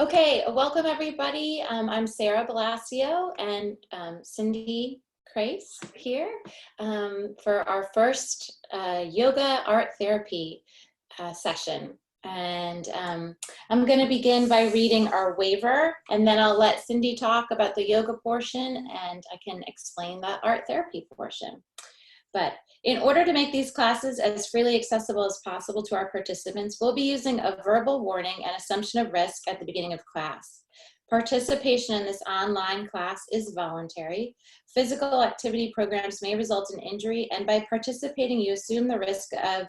Okay, welcome everybody. I'm Sarah Balascio and Cindy Crace here for our first yoga art therapy session. And I'm going to begin by reading our waiver, and then I'll let Cindy talk about the yoga portion, and I can explain the art therapy portion. But in order to make these classes as freely accessible as possible to our participants, we'll be using a verbal warning and assumption of risk at the beginning of class. Participation in this online class is voluntary. Physical activity programs may result in injury, and by participating, you assume the risk of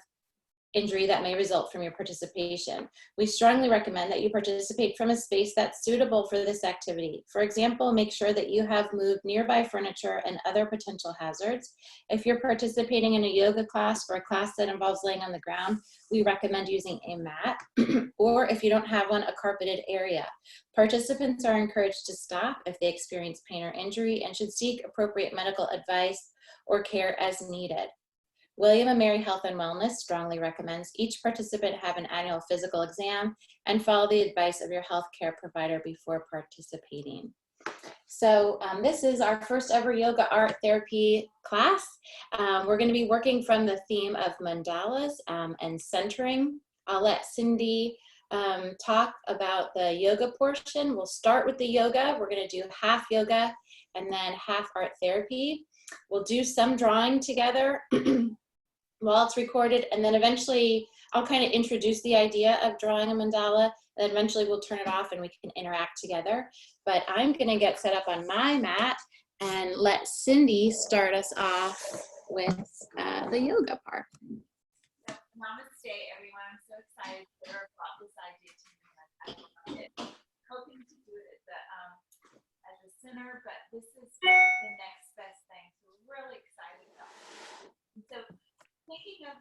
injury that may result from your participation. We strongly recommend that you participate from a space that's suitable for this activity. For example, make sure that you have moved nearby furniture and other potential hazards. If you're participating in a yoga class or a class that involves laying on the ground, we recommend using a mat, or if you don't have one, a carpeted area. Participants are encouraged to stop if they experience pain or injury and should seek appropriate medical advice or care as needed. William & Mary Health and Wellness strongly recommends each participant have an annual physical exam and follow the advice of your healthcare provider before participating. So this is our first ever yoga art therapy class. We're going to be working from the theme of mandalas and centering. I'll let Cindy talk about the yoga portion. We'll start with the yoga. We're going to do half yoga and then half art therapy. We'll do some drawing together while it's recorded, and then eventually I'll kind of introduce the idea of drawing a mandala, and eventually we'll turn it off and we can interact together. But I'm going to get set up on my mat and let Cindy start us off with the yoga part. Namaste, everyone. I'm so excited Sarah brought this idea to me. I love it. Hoping to do it at the center, but this is the next best thing. So we're really excited about it. And so thinking of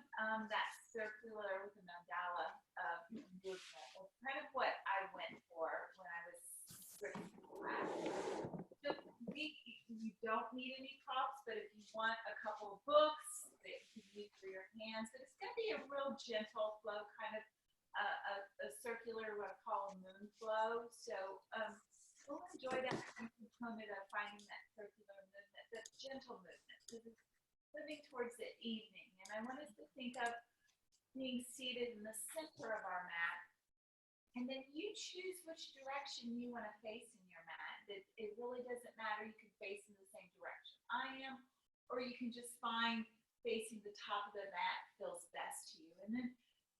that circular with the mandala movement is kind of what I went for when I was switching class. So you don't need any props, but if you want a couple of books that you can use for your hands, but it's going to be a real gentle flow, kind of a circular, what I call a moon flow. So we'll enjoy that component of finding that circular movement, that gentle movement, because it's moving towards the evening. And I want us to think of being seated in the center of our mat. And then you choose which direction you want to face in your mat. It really doesn't matter. You can face in the same direction I am, or you can just find facing the top of the mat feels best to you. And then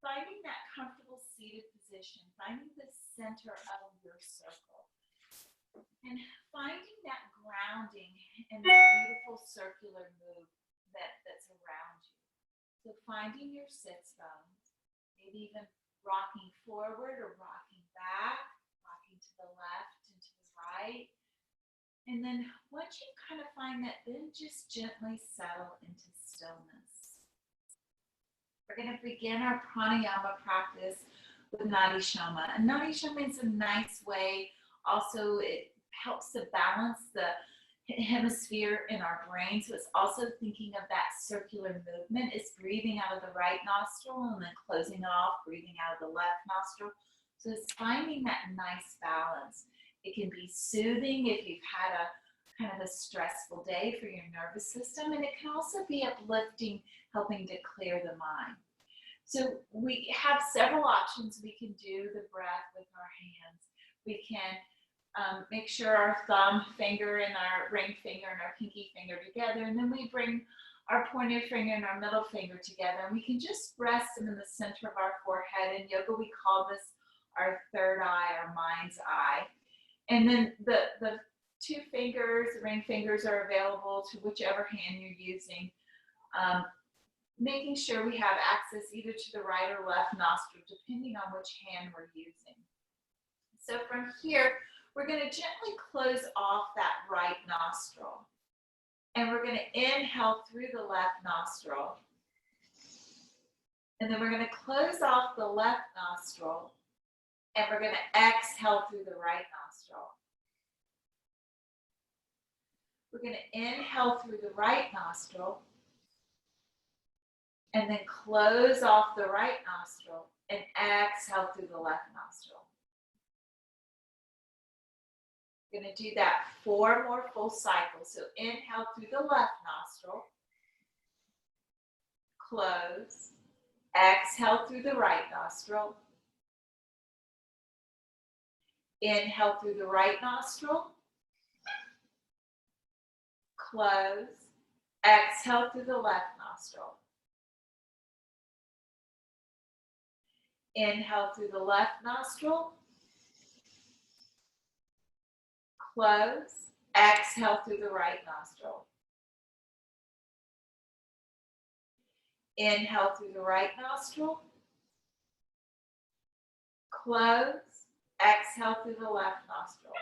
finding that comfortable seated position, finding the center of your circle, and finding that grounding in the beautiful circular move that's around you. So finding your sits bones, maybe even rocking forward or rocking back, rocking to the left and to the right. And then once you kind of find that, then just gently settle into stillness. We're going to begin our pranayama practice with nadi shoma. And nadi shoma is a nice way. Also, it helps to balance the hemisphere in our brain. So it's also thinking of that circular movement. It's breathing out of the right nostril and then closing it off, breathing out of the left nostril. So it's finding that nice balance. It can be soothing if you've had a kind of a stressful day for your nervous system, and it can also be uplifting, helping to clear the mind. So we have several options. We can do the breath with our hands. We can make sure our thumb finger and our ring finger and our pinky finger together, and then we bring our pointer finger and our middle finger together, and we can just rest them in the center of our forehead. In yoga, we call this our third eye, our mind's eye. And then the two fingers, the ring fingers, are available to whichever hand you're using, making sure we have access either to the right or left nostril, depending on which hand we're using. So from here, we're going to gently close off that right nostril. And we're going to inhale through the left nostril. And then we're going to close off the left nostril. And we're going to exhale through the right nostril. We're going to inhale through the right nostril. And then close off the right nostril and exhale through the left nostril. We're going to do that 4 more full cycles. So inhale through the left nostril, close, exhale through the right nostril, inhale through the right nostril, close, exhale through the left nostril. Inhale through the left nostril, close, exhale through the right nostril. Inhale through the right nostril, close, exhale through the left nostril.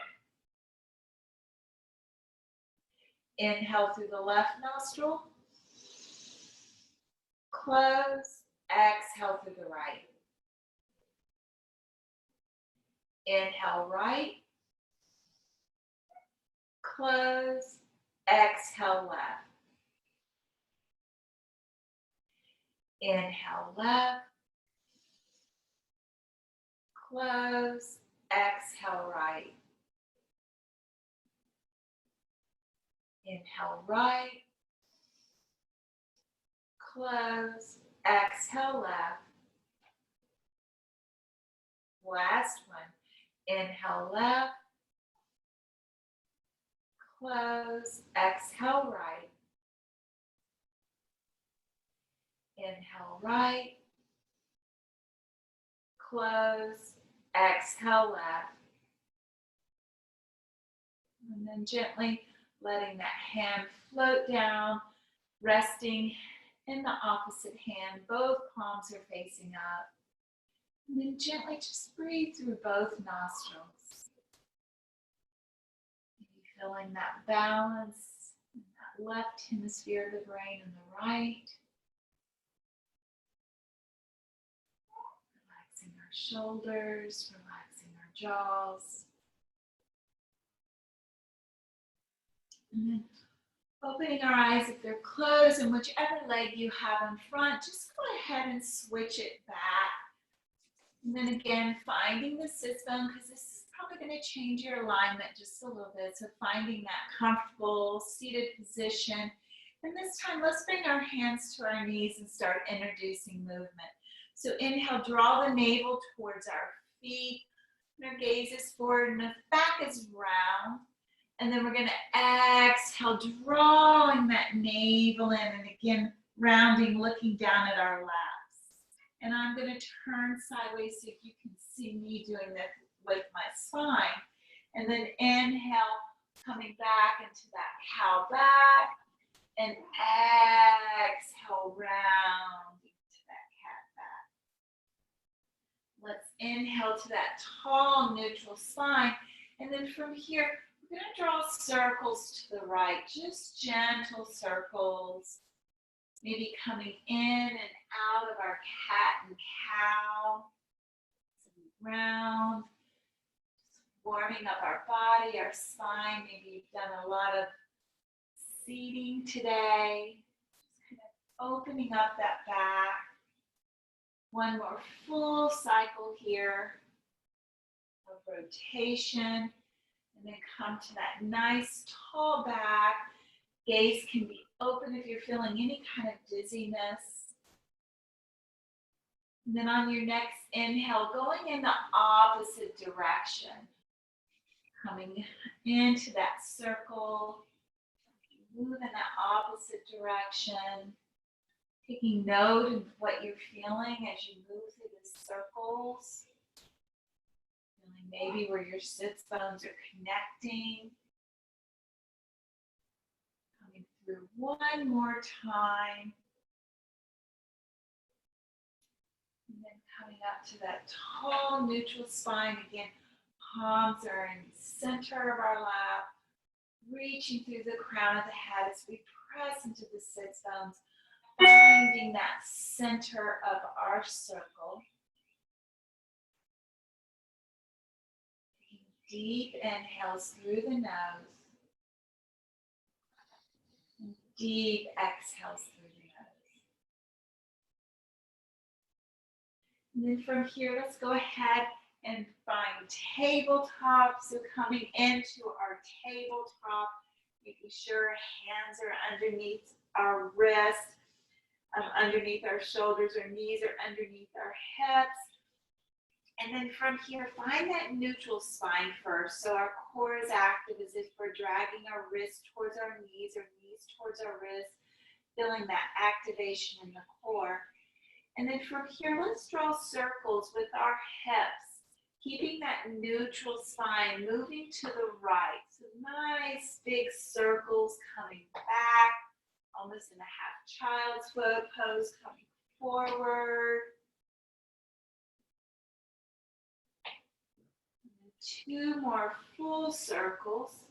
Inhale through the left nostril, close, exhale through the right. Inhale right, close, exhale left. Inhale left, close, exhale right. Inhale right, close, exhale left. Last one. Inhale left, close, exhale right. Inhale right, close, exhale left. And then gently letting that hand float down, resting in the opposite hand. Both palms are facing up. And then gently just breathe through both nostrils. Maybe feeling that balance in that left hemisphere of the brain and the right. Relaxing our shoulders, relaxing our jaws. And then opening our eyes if they're closed, and whichever leg you have in front, just go ahead and switch it back. And then again, finding the sit bone, because this is probably going to change your alignment just a little bit. So finding that comfortable seated position. And this time, let's bring our hands to our knees and start introducing movement. So inhale, draw the navel towards our feet. And our gaze is forward and the back is round. And then we're going to exhale, drawing that navel in, and again, rounding, looking down at our laps. And I'm going to turn sideways so you can see me doing this with my spine. And then inhale, coming back into that cow back. And exhale, round into that cat back. Let's inhale to that tall, neutral spine. And then from here, we're going to draw circles to the right, just gentle circles. Maybe coming in and out of our cat and cow. Round. Just warming up our body, our spine. Maybe you've done a lot of seating today. Just kind of opening up that back. One more full cycle here of rotation. And then come to that nice tall back. Gaze can be open if you're feeling any kind of dizziness. And then on your next inhale, going in the opposite direction. Coming into that circle. Move in that opposite direction. Taking note of what you're feeling as you move through the circles. Feeling maybe where your sits bones are connecting. Coming through one more time. And then coming up to that tall neutral spine again. Palms are in the center of our lap. Reaching through the crown of the head as we press into the sits bones. Finding that center of our circle. Taking deep inhales through the nose. And deep exhales through the nose. And then from here, let's go ahead and find tabletop. So coming into our tabletop, making sure hands are underneath our wrists, underneath our shoulders, our knees are underneath our hips. And then from here, find that neutral spine first. So our core is active as if we're dragging our wrists towards our knees or knees towards our wrists, feeling that activation in the core. And then from here, let's draw circles with our hips, keeping that neutral spine, moving to the right. So nice big circles coming back, almost in a half child's pose, coming forward. And 2 more full circles.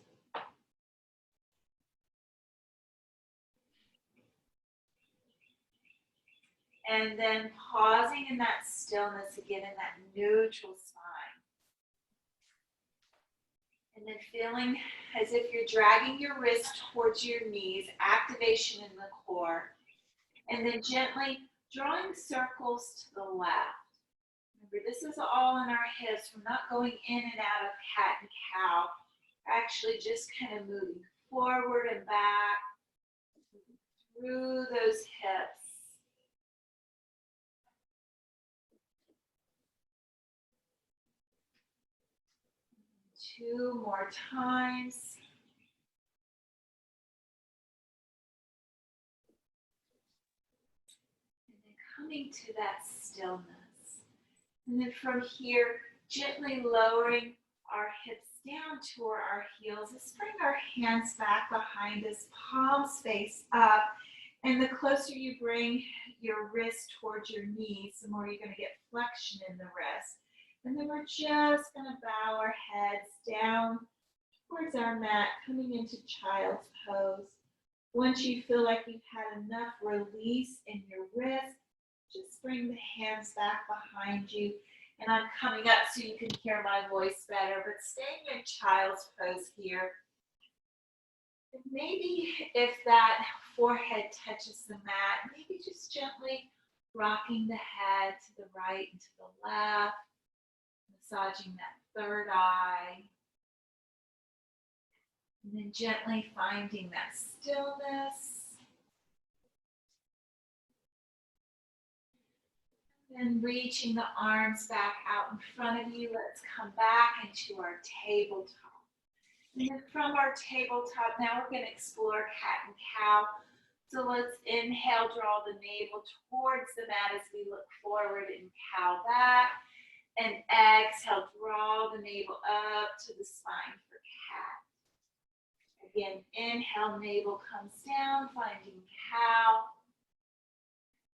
And then pausing in that stillness again, in that neutral spine. And then feeling as if you're dragging your wrist towards your knees, activation in the core. And then gently drawing circles to the left. Remember, this is all in our hips. We're not going in and out of cat and cow. We're actually just kind of moving forward and back through those hips. 2 more times. And then coming to that stillness. And then from here, gently lowering our hips down toward our heels. Let's bring our hands back behind us, palms face up. And the closer you bring your wrist towards your knees, the more you're going to get flexion in the wrist. And then we're just going to bow our heads down towards our mat, coming into child's pose. Once you feel like you've had enough release in your wrist, just bring the hands back behind you. And I'm coming up so you can hear my voice better, but staying in child's pose here. And maybe if that forehead touches the mat, maybe just gently rocking the head to the right and to the left. Massaging that third eye. And then gently finding that stillness. And reaching the arms back out in front of you. Let's come back into our tabletop. And then from our tabletop, now we're going to explore cat and cow. So let's inhale, draw the navel towards the mat as we look forward and cow back. And exhale, draw the navel up to the spine for cat. Again, inhale, navel comes down, finding cow.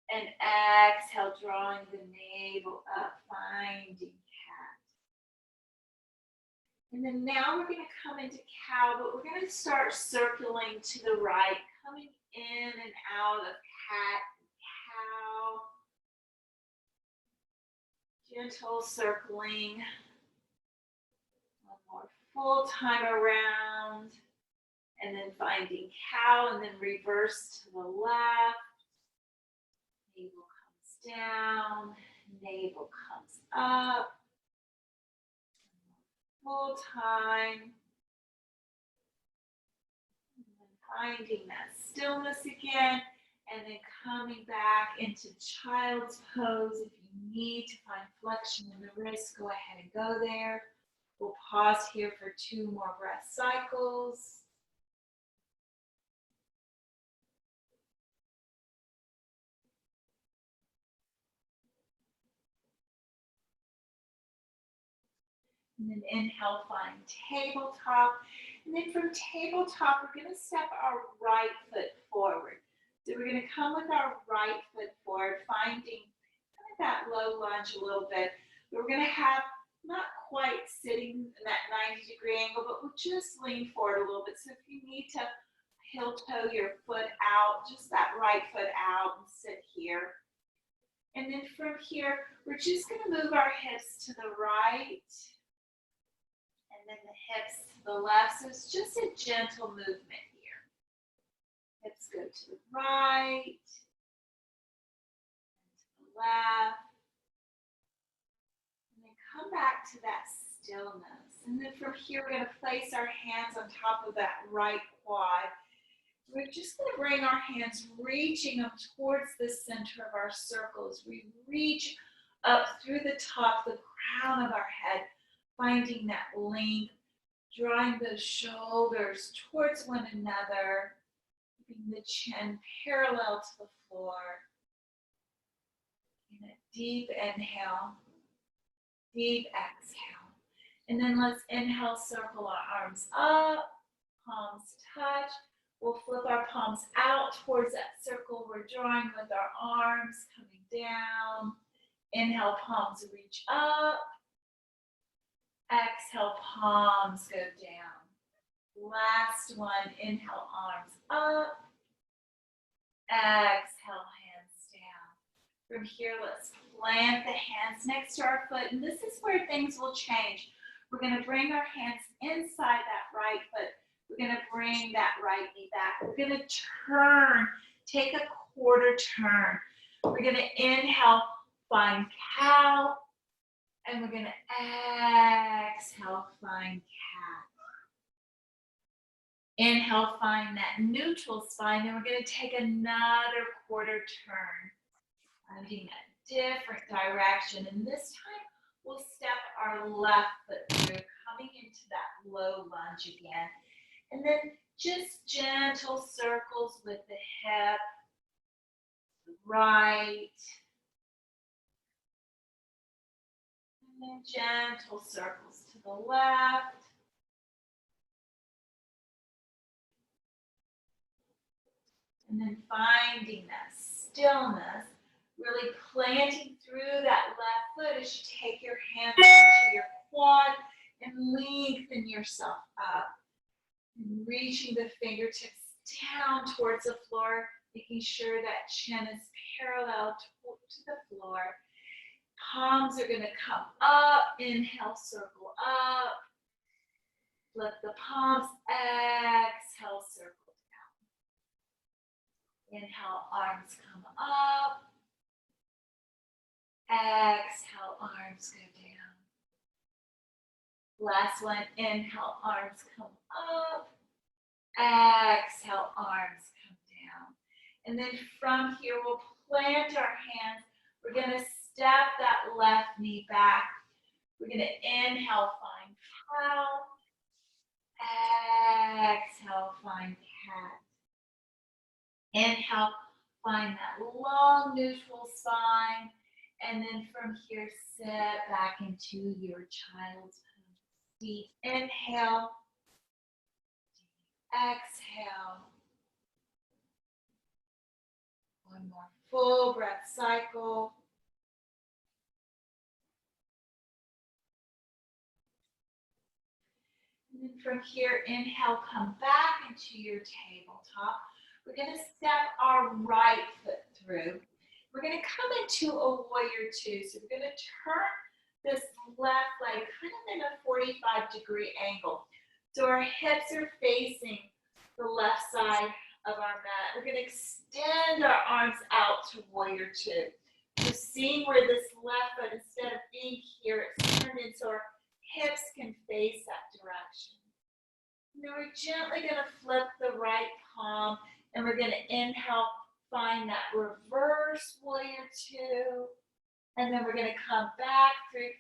And exhale, drawing the navel up, finding cat. And then now we're going to come into cow, but we're going to start circling to the right, coming in and out of cat and cow. Gentle circling. One more full time around. And then finding cow and then reverse to the left. Navel comes down. Navel comes up. Full time. And then finding that stillness again. And then coming back into child's pose. If you need to find flexion in the wrist, go ahead and go there. We'll pause here for 2 more breath cycles. And then inhale, find tabletop. And then from tabletop, we're going to step our right foot forward. So we're going to come with our right foot forward, finding kind of that low lunge a little bit. But we're going to have not quite sitting in that 90-degree angle, but we'll just lean forward a little bit. So if you need to heel toe your foot out, just that right foot out and sit here. And then from here, we're just going to move our hips to the right. And then the hips to the left. So it's just a gentle movement here. Hips go to the right, and to the left. And then come back back to that stillness. And then from here, we're going to place our hands on top of that right quad. We're just going to bring our hands reaching up towards the center of our circles. We reach up through the top, the crown of our head, finding that length, drawing those shoulders towards one another, keeping the chin parallel to the floor. In a deep inhale, deep exhale. And then let's inhale, circle our arms up, palms touch. We'll flip our palms out towards that circle we're drawing with our arms, coming down. Inhale, palms reach up. Exhale, palms go down. Last one, inhale, arms up. Exhale, hands down. From here, let's plant the hands next to our foot. And this is where things will change. We're going to bring our hands inside that right foot. We're going to bring that right knee back. We're going to turn, take a quarter turn. We're going to inhale, find cow. And we're going to exhale, find cat. Inhale, find that neutral spine. Then we're going to take another quarter turn, finding a different direction. And this time, we'll step our left foot through, coming into that low lunge again. And then just gentle circles with the hip, the right. And then gentle circles to the left. And then finding that stillness, really planting through that left foot as you take your hands into your quad and lengthen yourself up. And reaching the fingertips down towards the floor, making sure that chin is parallel to the floor. Palms are going to come up. Inhale, circle up. Flip the palms. Exhale, circle down. Inhale, arms come up. Exhale, arms go down. Last one, inhale, arms come up. Exhale, arms come down. And then from here, we'll plant our hands. We're going to step that left knee back. We're going to inhale, find cow. Exhale, find cat. Inhale, find that long neutral spine. And then from here, sit back into your child's pose. Deep inhale. Deep exhale. One more full breath cycle. And then from here, inhale, come back into your tabletop. We're going to step our right foot through. We're going to come into a warrior two. So we're going to turn this left leg kind of in a 45-degree angle. So our hips are facing the left side of our mat. We're going to extend our arms out to warrior two. So seeing where this left foot, instead of being here, it's turned in so our hips can face that direction. And then we're gently going to flip the right palm, and we're going to inhale, find that reverse warrior two, and then we're going to come back through.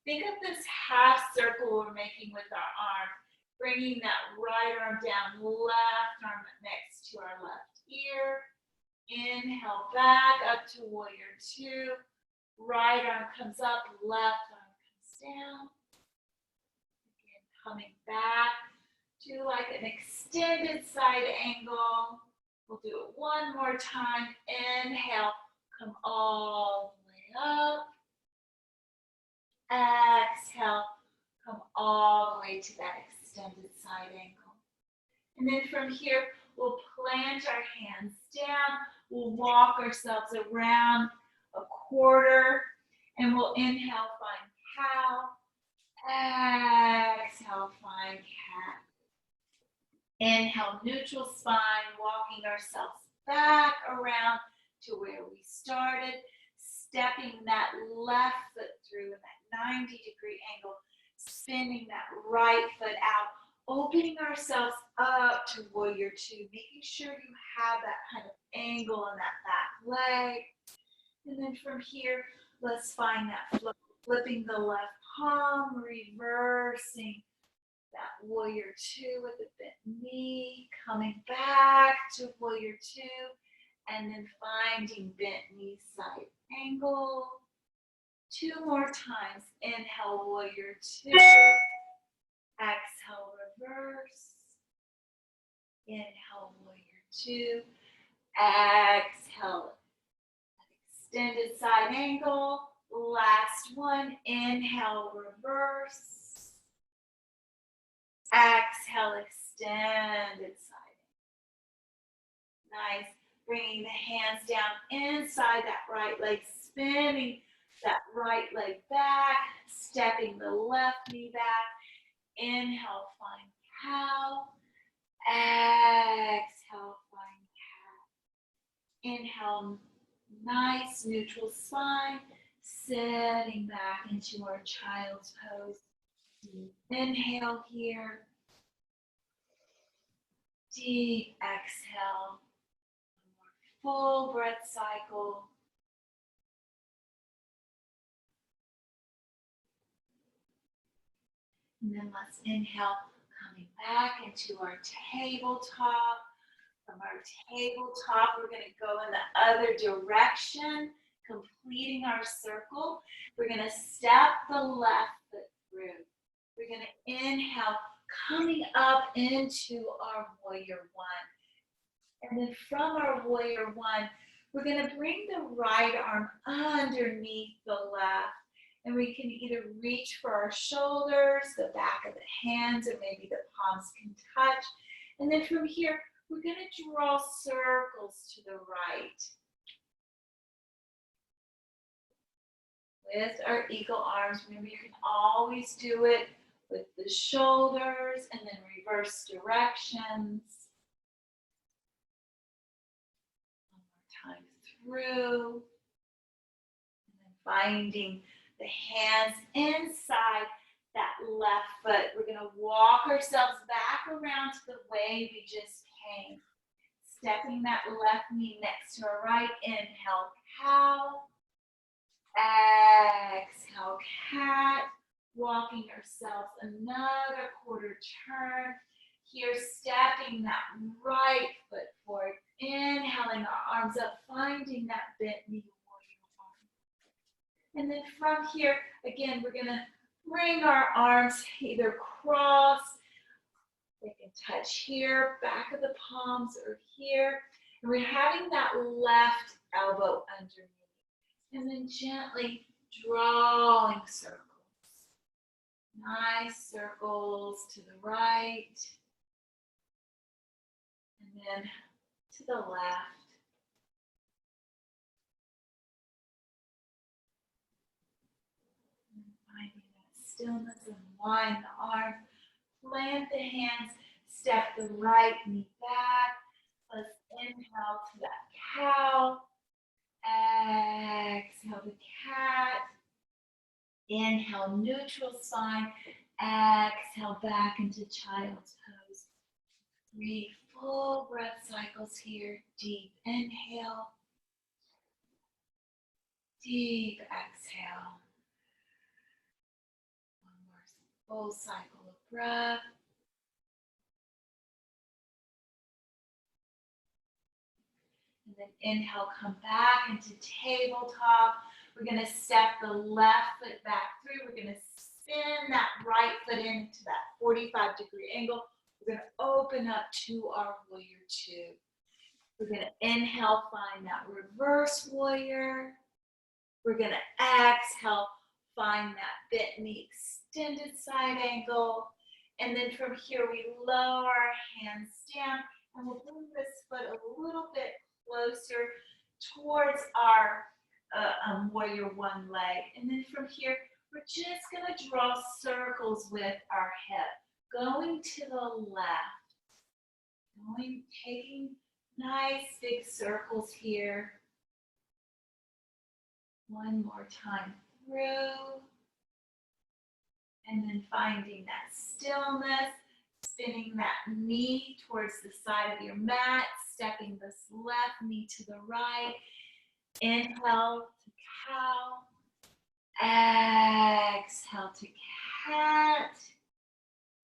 Think of this half circle we're making with our arm, bringing that right arm down, left arm next to our left ear. Inhale back up to warrior two. Right arm comes up, left arm comes down. Again, coming back to like an extended side angle. We'll do it one more time. Inhale, come all the way up. Exhale, come all the way to that extended side angle. And then from here, we'll plant our hands down. We'll walk ourselves around a quarter, and we'll inhale, find cow. Exhale, find cat. Inhale, neutral spine, walking ourselves back around to where we started, stepping that left foot through, and that 90-degree angle, spinning that right foot out, opening ourselves up to warrior two, making sure you have that kind of angle on that back leg. And then from here, let's find that flow, flipping the left palm, reversing that warrior two with the bent knee, coming back to warrior two, and then finding bent knee side angle. 2 more times. Inhale, warrior two. Exhale, reverse. Inhale, warrior two. Exhale, extended side angle. Last one. Inhale, reverse. Exhale, extended side angle. Nice. Bringing the hands down inside that right leg, spinning that right leg back, stepping the left knee back. Inhale, find cow. Exhale, find cat. Inhale, nice neutral spine, sitting back into our child's pose. Inhale here. Deep exhale. Full breath cycle. And then let's inhale, coming back into our tabletop. From our tabletop, we're going to go in the other direction, completing our circle. We're going to step the left foot through. We're going to inhale, coming up into our warrior one. And then from our warrior one, we're going to bring the right arm underneath the left. And we can either reach for our shoulders, the back of the hands, or maybe the palms can touch. And then from here, we're going to draw circles to the right. With our eagle arms, remember you can always do it with the shoulders and then reverse directions. One more time through. And then finding the hands inside that left foot. We're going to walk ourselves back around to the way we just came. Stepping that left knee next to our right. Inhale, cow. Exhale, cat. Walking ourselves another quarter turn. Here, stepping that right foot forward. Inhaling our arms up, finding that bent knee. And then from here, again, we're going to bring our arms either cross. They can touch here, back of the palms, or here. And we're having that left elbow underneath. And then gently drawing circles. Nice circles to the right. And then to the left. Finding that stillness, unwind the arms, plant the hands, step the right knee back. Let's inhale to that cow. Exhale the cat. Inhale, neutral spine. Exhale back into child's pose. 3 full breath cycles here. Deep inhale. Deep exhale. Full cycle of breath. And then inhale, come back into tabletop. We're going to step the left foot back through. We're going to spin that right foot into that 45-degree angle. We're going to open up to our warrior two. We're going to inhale, find that reverse warrior. We're going to exhale, find that bent knee, extended side angle. And then from here, we lower our hands down and we'll bring this foot a little bit closer towards our warrior one leg. And then from here, we're just going to draw circles with our hip, going to the left, taking nice big circles here. One more time through. And then finding that stillness, spinning that knee towards the side of your mat, stepping this left knee to the right. Inhale to cow. Exhale to cat.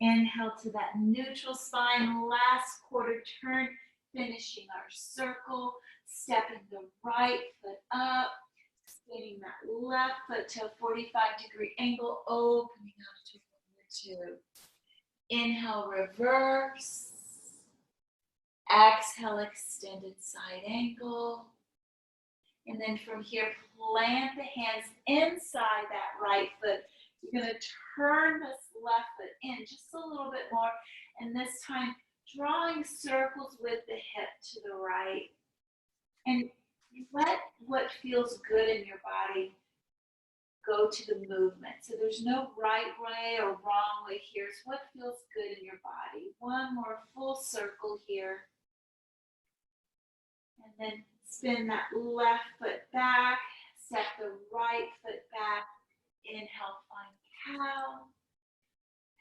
Inhale to that neutral spine, last quarter turn, finishing our circle, stepping the right foot up, spinning that left foot to a 45-degree angle, opening up to warrior two. Inhale, reverse. Exhale, extended side angle. And then from here, plant the hands inside that right foot. You're going to turn this left foot in just a little bit more. And this time, drawing circles with the hip to the right. And let what feels good in your body go to the movement. So there's no right way or wrong way here. It's what feels good in your body. One more full circle here. And then spin that left foot back. Step the right foot back. Inhale, find cow.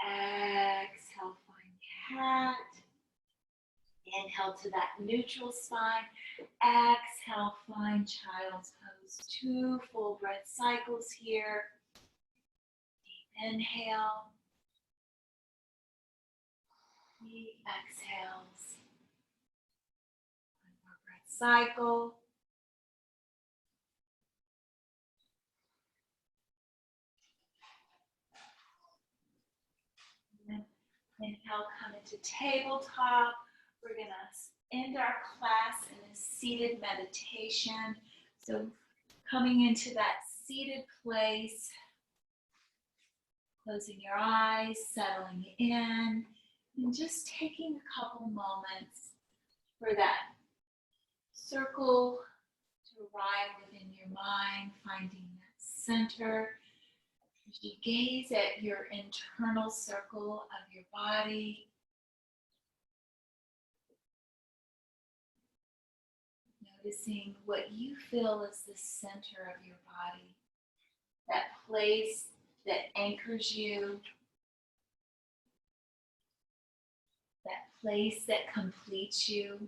Exhale, find cat. Inhale to that neutral spine. Exhale, find child's pose. 2 full breath cycles here. Deep inhale. Deep exhales. 1 more breath cycle. Inhale, come into tabletop. We're going to end our class in a seated meditation. So coming into that seated place, closing your eyes, settling in, and just taking a couple moments for that circle to arrive within your mind, finding that center. As you gaze at your internal circle of your body, noticing what you feel is the center of your body, that place that anchors you, that place that completes you,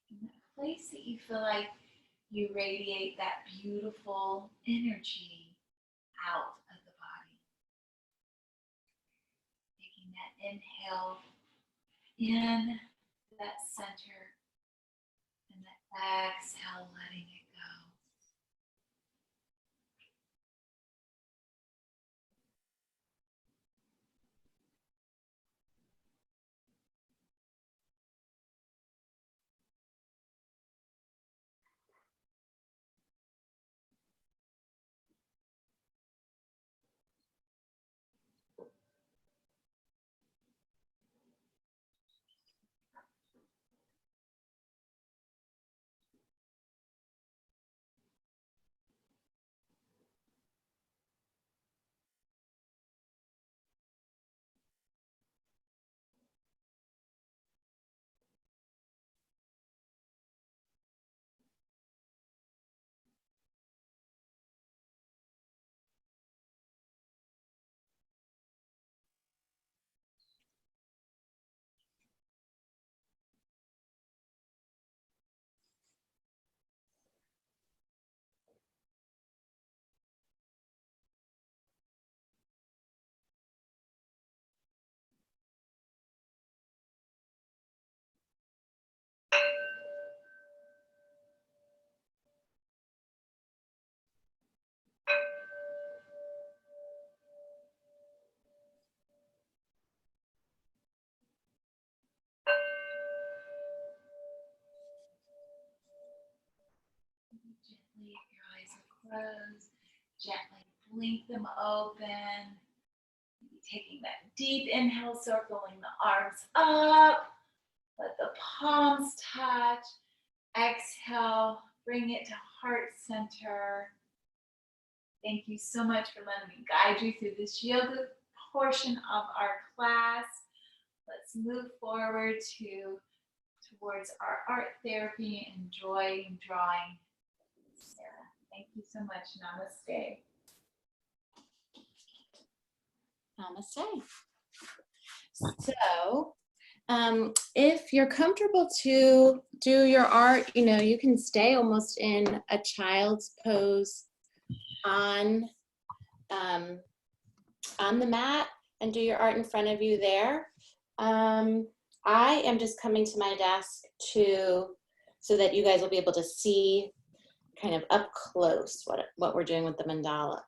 and that place that you feel like you radiate that beautiful energy out of the body. Taking that inhale in that center and that exhale, letting it go. Gently, if your eyes are closed, gently blink them open. Maybe taking that deep inhale, circling the arms up. Let the palms touch. Exhale, bring it to heart center. Thank you so much for letting me guide you through this yoga portion of our class. Let's move forward towards our art therapy and joy and drawing. Sarah, thank you so much. Namaste. Namaste. So, if you're comfortable to do your art, you can stay almost in a child's pose on the mat and do your art in front of you there. I am just coming to my desk so that you guys will be able to see kind of up close what we're doing with the mandala.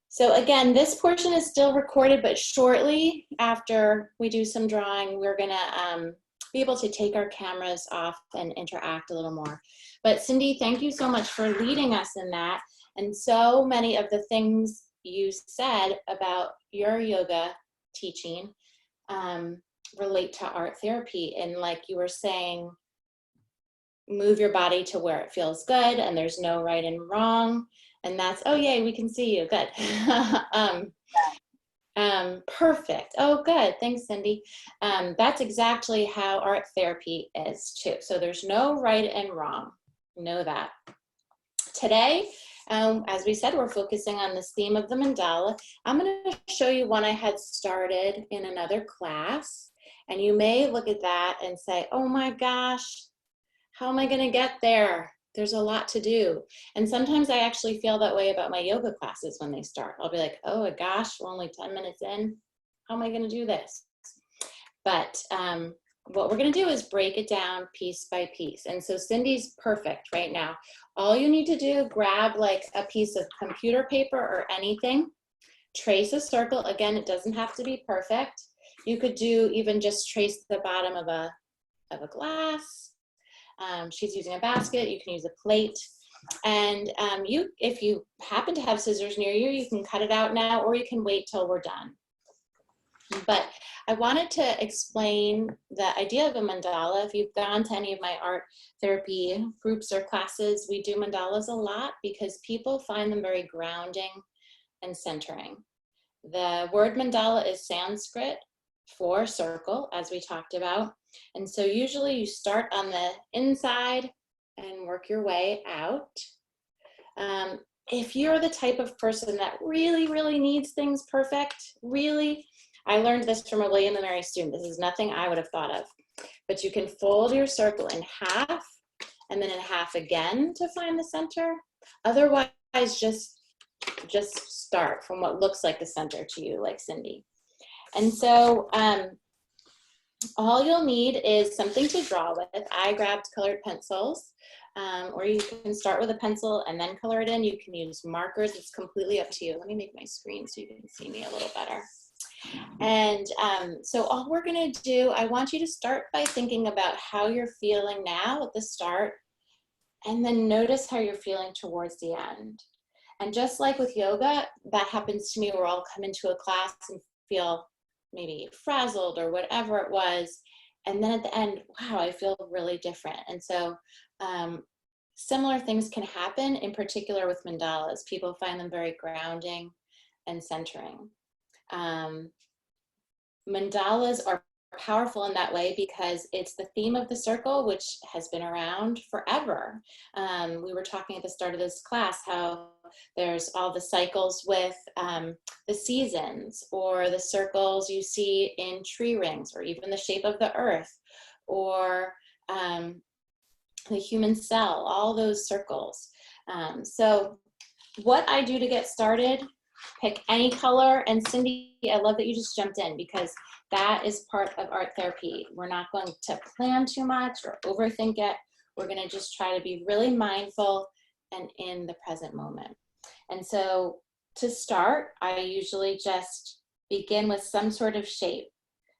So again, this portion is still recorded, but shortly after we do some drawing, we're gonna be able to take our cameras off and interact a little more. But Cindy, thank you so much for leading us in that. And so many of the things you said about your yoga teaching relate to art therapy. And like you were saying, move your body to where it feels good and there's no right and wrong. And that's, oh yay, we can see you, good. Perfect, oh good, thanks Cindy. That's exactly how art therapy is too. So there's no right and wrong, know that. Today, as we said, we're focusing on this theme of the mandala. I'm gonna show you one I had started in another class. And you may look at that and say, oh my gosh, how am I gonna get there? There's a lot to do. And sometimes I actually feel that way about my yoga classes when they start. I'll be like, oh my gosh, we're only 10 minutes in. How am I gonna do this? But what we're gonna do is break it down piece by piece. And so Cindy's perfect right now. All you need to do, grab like a piece of computer paper or anything, trace a circle. Again, it doesn't have to be perfect. You could do even just trace the bottom of a glass. She's using a basket, you can use a plate. And if you happen to have scissors near you, you can cut it out now, or you can wait till we're done. But I wanted to explain the idea of a mandala. If you've gone to any of my art therapy groups or classes, we do mandalas a lot because people find them very grounding and centering. The word mandala is Sanskrit for circle, as we talked about. And so usually you start on the inside and work your way out. If you're the type of person that really, really needs things perfect, really, I learned this from a William & Mary student. This is nothing I would have thought of. But you can fold your circle in half and then in half again to find the center. Otherwise, just start from what looks like the center to you, like Cindy. And so all you'll need is something to draw with. I grabbed colored pencils, or you can start with a pencil and then color it in. You can use markers, it's completely up to you. Let me make my screen so you can see me a little better. And so all we're gonna do, I want you to start by thinking about how you're feeling now at the start, and then notice how you're feeling towards the end. And just like with yoga, that happens to me where I'll come into a class and feel maybe frazzled or whatever it was. And then at the end, wow, I feel really different. And so similar things can happen, in particular with mandalas. People find them very grounding and centering. Mandalas are powerful in that way because it's the theme of the circle, which has been around forever. We were talking at the start of this class how there's all the cycles with the seasons, or the circles you see in tree rings, or even the shape of the earth, or the human cell, all those circles. So what I do to get started, pick any color. And Cindy, I love that you just jumped in, because that is part of art therapy. We're not going to plan too much or overthink it. We're going to just try to be really mindful and in the present moment. And so to start, I usually just begin with some sort of shape.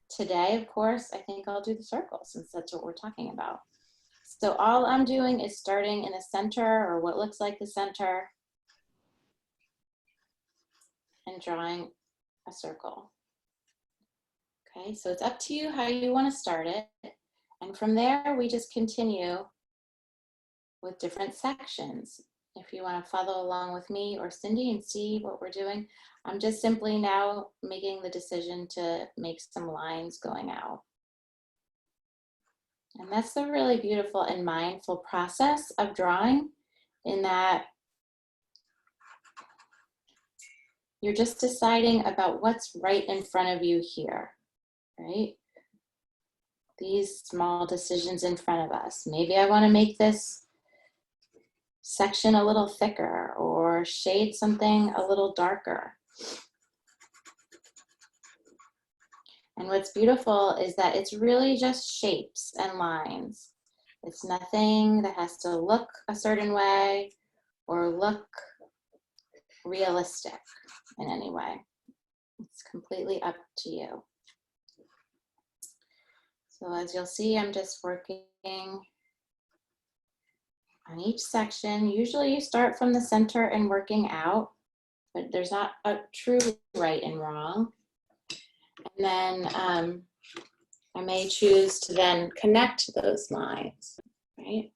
Today, of course, I think I'll do the circle, since that's what we're talking about. So all I'm doing is starting in the center, or what looks like the center, and drawing a circle. Okay, so it's up to you how you want to start it. And from there, we just continue with different sections. If you want to follow along with me or Cindy and see what we're doing, I'm just simply now making the decision to make some lines going out. And that's the really beautiful and mindful process of drawing, in that you're just deciding about what's right in front of you here, right? These small decisions in front of us. Maybe I want to make this section a little thicker or shade something a little darker. And what's beautiful is that it's really just shapes and lines. It's nothing that has to look a certain way or look realistic in any way. It's completely up to you. So as you'll see, I'm just working on each section. Usually you start from the center and working out, but there's not a true right and wrong. And then I may choose to then connect those lines, right?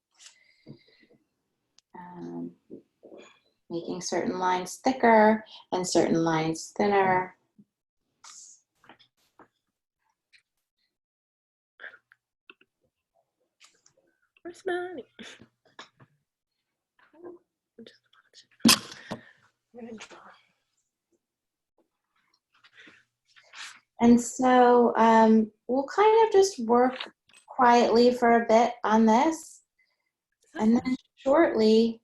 Making certain lines thicker and certain lines thinner. Where's money? And so we'll kind of just work quietly for a bit on this. And then shortly,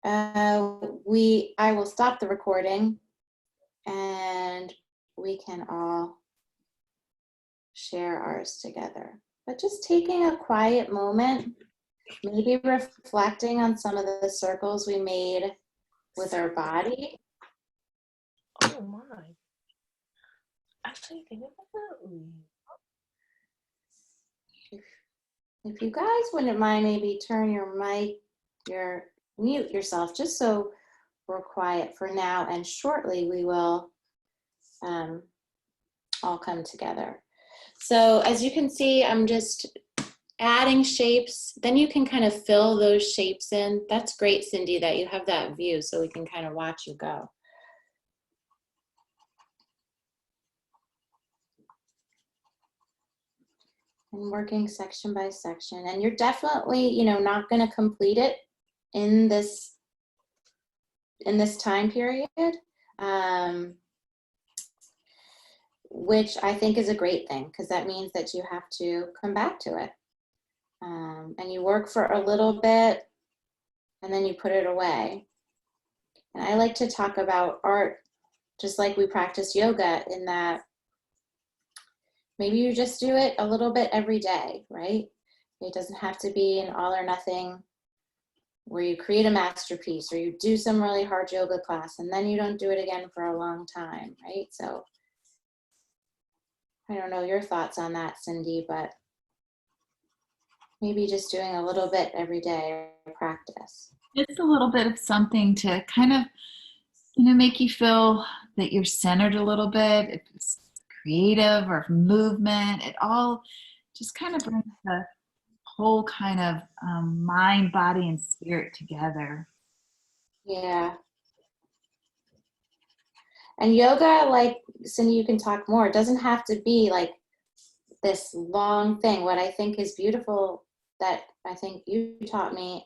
I will stop the recording and we can all share ours together. But just taking a quiet moment, maybe reflecting on some of the circles we made with our body. Oh my. Actually, think about that. If you guys wouldn't mind, maybe turn your mic, mute yourself, just so we're quiet for now, and shortly we will all come together. So as you can see, I'm just adding shapes. Then you can kind of fill those shapes in. That's great, Cindy, that you have that view so we can kind of watch you go. And working section by section. And you're definitely, not going to complete it in this time period, which I think is a great thing, because that means that you have to come back to it. And you work for a little bit and then you put it away. And I like to talk about art just like we practice yoga, in that maybe you just do it a little bit every day, right? It doesn't have to be an all or nothing where you create a masterpiece or you do some really hard yoga class and then you don't do it again for a long time, right? So I don't know your thoughts on that, Cindy, but maybe just doing a little bit every day or practice. It's a little bit of something to kind of, make you feel that you're centered a little bit. If it's creative or movement, it all just kind of brings the whole kind of mind, body, and spirit together. Yeah. And yoga, like Cindy, you can talk more. It doesn't have to be like this long thing. What I think is beautiful, that I think you taught me,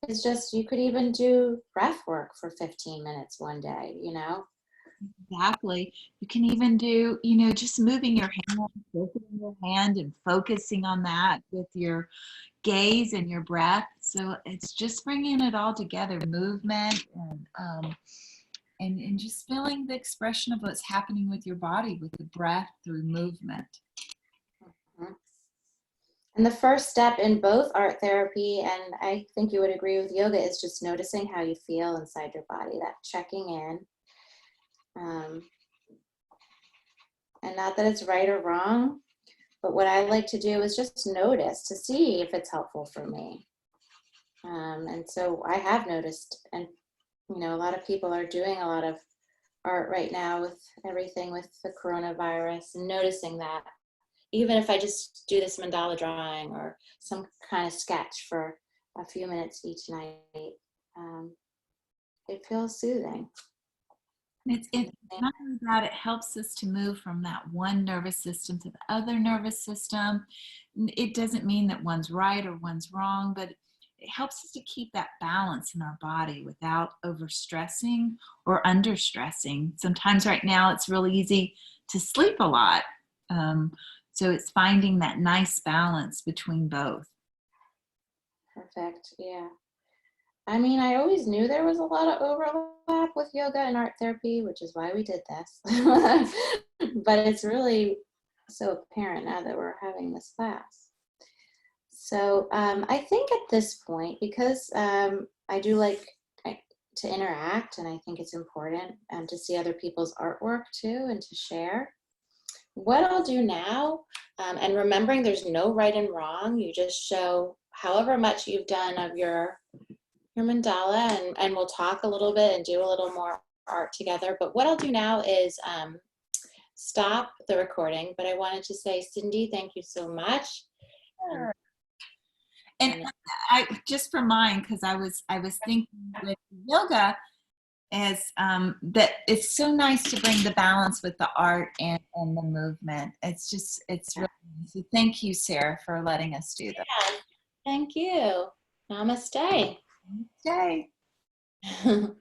is just you could even do breath work for 15 minutes one day, Exactly. You can even do, just moving your hand, focusing your hand and focusing on that with your gaze and your breath. So it's just bringing it all together, movement and just feeling the expression of what's happening with your body with the breath through movement. Mm-hmm. And the first step in both art therapy, and I think you would agree with yoga, is just noticing how you feel inside your body, that checking in. And not that it's right or wrong, but what I like to do is just notice to see if it's helpful for me. And so I have noticed, and a lot of people are doing a lot of art right now with everything with the coronavirus, and noticing that even if I just do this mandala drawing or some kind of sketch for a few minutes each night, it feels soothing. It's not only that, it helps us to move from that one nervous system to the other nervous system. It doesn't mean that one's right or one's wrong, but it helps us to keep that balance in our body without overstressing or understressing. Sometimes right now it's really easy to sleep a lot. So it's finding that nice balance between both. Perfect. Yeah. I mean, I always knew there was a lot of overlap with yoga and art therapy, which is why we did this. But it's really so apparent now that we're having this class. So I think at this point, because I do like to interact, and I think it's important to see other people's artwork too and to share. What I'll do now, and remembering there's no right and wrong, you just show however much you've done of your mandala, and we'll talk a little bit and do a little more art together. But what I'll do now is stop the recording, but I wanted to say, Cindy, thank you so much. Sure. And I just for mine, because I was thinking with yoga is that it's so nice to bring the balance with the art and the movement. It's really nice. So thank you, Sarah, for letting us do that. Yeah, thank you. Namaste. Namaste.